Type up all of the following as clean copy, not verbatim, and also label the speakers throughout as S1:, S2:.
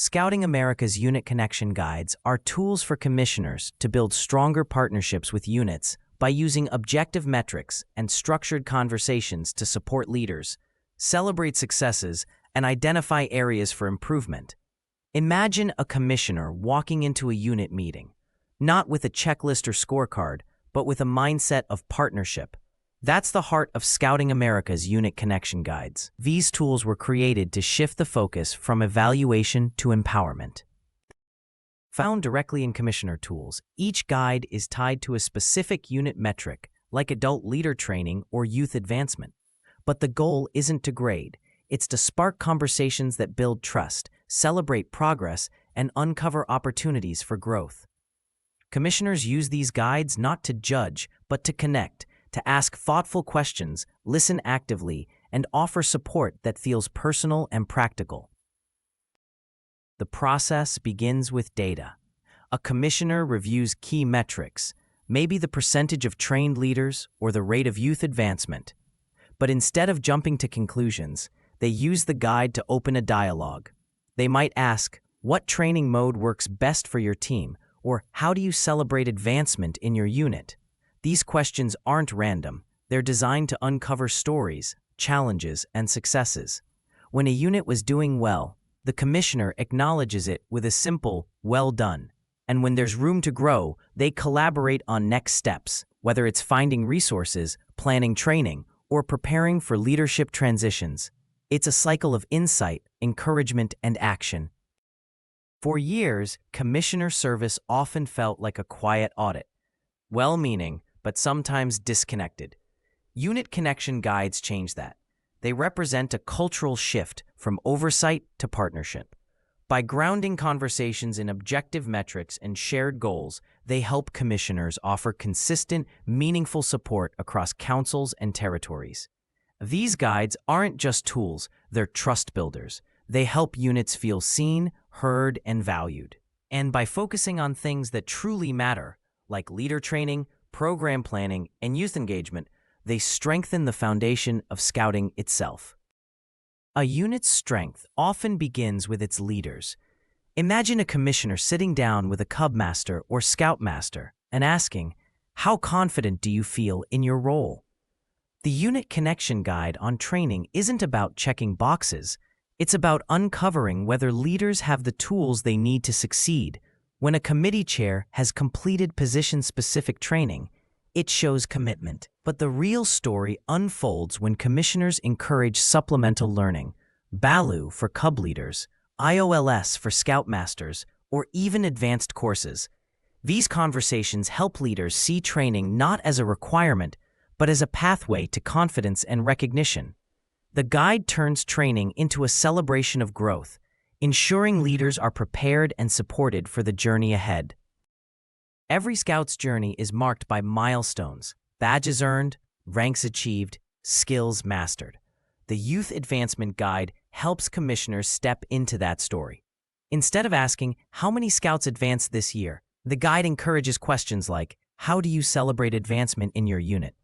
S1: Scouting America's Unit Connection Guides are tools for commissioners to build stronger partnerships with units by using objective metrics and structured conversations to support leaders, celebrate successes, and identify areas for improvement. Imagine a commissioner walking into a unit meeting, not with a checklist or scorecard, but with a mindset of partnership. That's the heart of Scouting America's Unit Connection Guides. These tools were created to shift the focus from evaluation to empowerment. Found directly in Commissioner Tools, each guide is tied to a specific unit metric, like adult leader training or youth advancement. But the goal isn't to grade, it's to spark conversations that build trust, celebrate progress, and uncover opportunities for growth. Commissioners use these guides not to judge, but to connect, to ask thoughtful questions, listen actively, and offer support that feels personal and practical. The process begins with data. A commissioner reviews key metrics, maybe the percentage of trained leaders or the rate of youth advancement. But instead of jumping to conclusions, they use the guide to open a dialogue. They might ask, what training mode works best for your team? Or how do you celebrate advancement in your unit? These questions aren't random. They're designed to uncover stories, challenges, and successes. When a unit was doing well, the commissioner acknowledges it with a simple, well done. And when there's room to grow, they collaborate on next steps, whether it's finding resources, planning training, or preparing for leadership transitions. It's a cycle of insight, encouragement, and action. For years, commissioner service often felt like a quiet audit, well-meaning, but sometimes disconnected. Unit Connection Guides change that. They represent a cultural shift from oversight to partnership. By grounding conversations in objective metrics and shared goals, they help commissioners offer consistent, meaningful support across councils and territories. These guides aren't just tools, they're trust builders. They help units feel seen, heard, and valued. And by focusing on things that truly matter, like leader training, program planning, and youth engagement, they strengthen the foundation of scouting itself. A unit's strength often begins with its leaders. Imagine a commissioner sitting down with a Cub Master or Scout Master and asking, how confident do you feel in your role? The Unit Connection Guide on training isn't about checking boxes. It's about uncovering whether leaders have the tools they need to succeed. When a committee chair has completed position-specific training, it shows commitment. But the real story unfolds when commissioners encourage supplemental learning, BALU for Cub leaders, IOLS for Scout Masters, or even advanced courses. These conversations help leaders see training not as a requirement, but as a pathway to confidence and recognition. The guide turns training into a celebration of growth, ensuring leaders are prepared and supported for the journey ahead. Every Scout's journey is marked by milestones, badges earned, ranks achieved, skills mastered. The Youth Advancement Guide helps commissioners step into that story. Instead of asking, how many Scouts advanced this year? The guide encourages questions like, how do you celebrate advancement in your unit?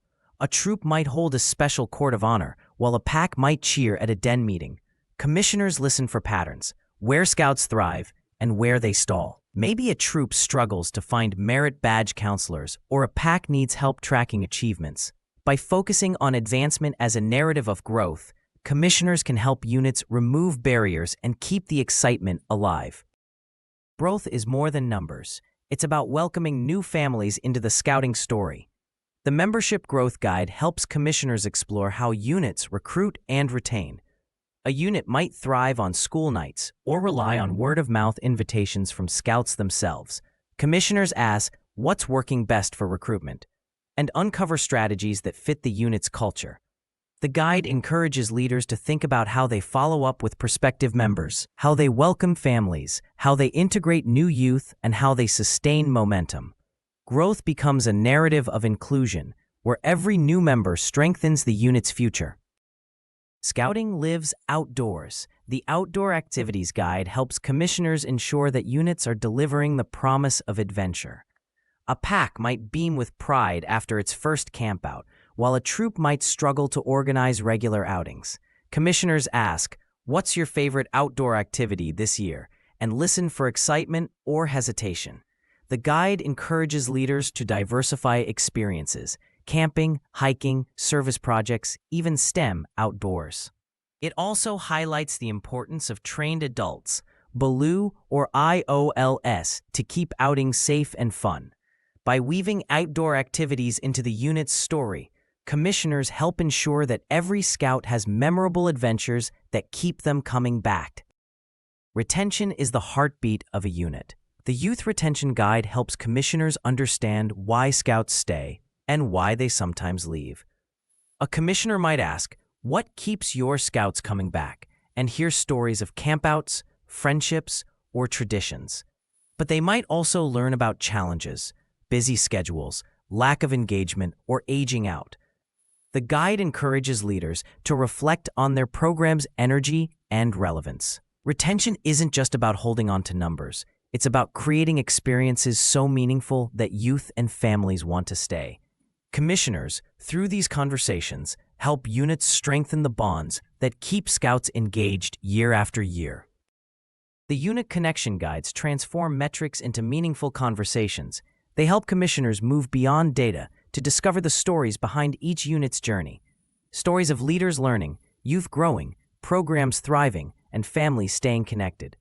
S1: A troop might hold a special court of honor, while a pack might cheer at a den meeting. Commissioners listen for patterns, where Scouts thrive, and where they stall. Maybe a troop struggles to find merit badge counselors, or a pack needs help tracking achievements. By focusing on advancement as a narrative of growth, commissioners can help units remove barriers and keep the excitement alive. Growth is more than numbers. It's about welcoming new families into the scouting story. The Membership Growth Guide helps commissioners explore how units recruit and retain. A unit might thrive on school nights or rely on word-of-mouth invitations from Scouts themselves. Commissioners ask, what's working best for recruitment? And uncover strategies that fit the unit's culture. The guide encourages leaders to think about how they follow up with prospective members, how they welcome families, how they integrate new youth, and how they sustain momentum. Growth becomes a narrative of inclusion, where every new member strengthens the unit's future. Scouting lives outdoors. The Outdoor Activities Guide helps commissioners ensure that units are delivering the promise of adventure. A pack might beam with pride after its first campout, while a troop might struggle to organize regular outings. Commissioners ask, what's your favorite outdoor activity this year? and listen for excitement or hesitation. The guide encourages leaders to diversify experiences: camping, hiking, service projects, even STEM outdoors. It also highlights the importance of trained adults, BALU or IOLS, to keep outings safe and fun. By weaving outdoor activities into the unit's story, commissioners help ensure that every scout has memorable adventures that keep them coming back. Retention is the heartbeat of a unit. The Youth Retention Guide helps commissioners understand why scouts stay and why they sometimes leave. A commissioner might ask, "What keeps your scouts coming back?" and hear stories of campouts, friendships, or traditions. But they might also learn about challenges, busy schedules, lack of engagement, or aging out. The guide encourages leaders to reflect on their program's energy and relevance. Retention isn't just about holding on to numbers. It's about creating experiences so meaningful that youth and families want to stay. Commissioners, through these conversations, help units strengthen the bonds that keep scouts engaged year after year. The Unit Connection Guides transform metrics into meaningful conversations. They help commissioners move beyond data to discover the stories behind each unit's journey. Stories of leaders learning, youth growing, programs thriving, and families staying connected.